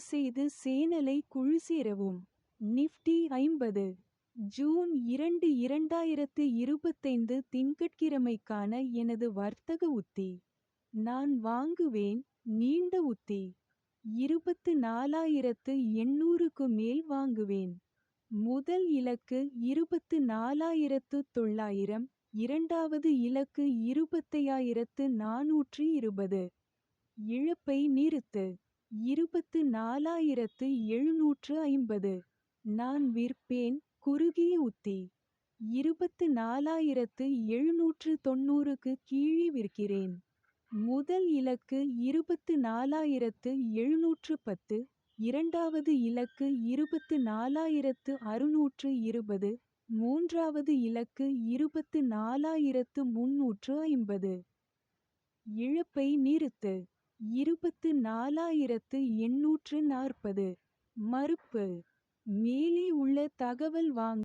தயவுசெய்து சேனலை குழுசேரவும். Nifty 50 June 2 2025 திங்கட்கிழமைக்கான எனது வர்த்தக உத்தி. நான் வாங்குவேன். நீண்ட உத்தி 24,800க்கு மேல் வாங்குவேன். முதல் இலக்கு 24,900, இரண்டாவது இலக்கு 25,420. இழப்பை நிறுத்து. 24,750. நான் விற்பேன். குறுகிய உத்தி 24,790க்கு கீழே விற்கிறேன். முதல் இலக்கு 24,710, இரண்டாவது இலக்கு 24,620, மூன்றாவது இலக்கு 24,350. இழப்பை நிறுத்து. 24,840. மறுப்பு. மேலே உள்ள தகவல் வாங்க.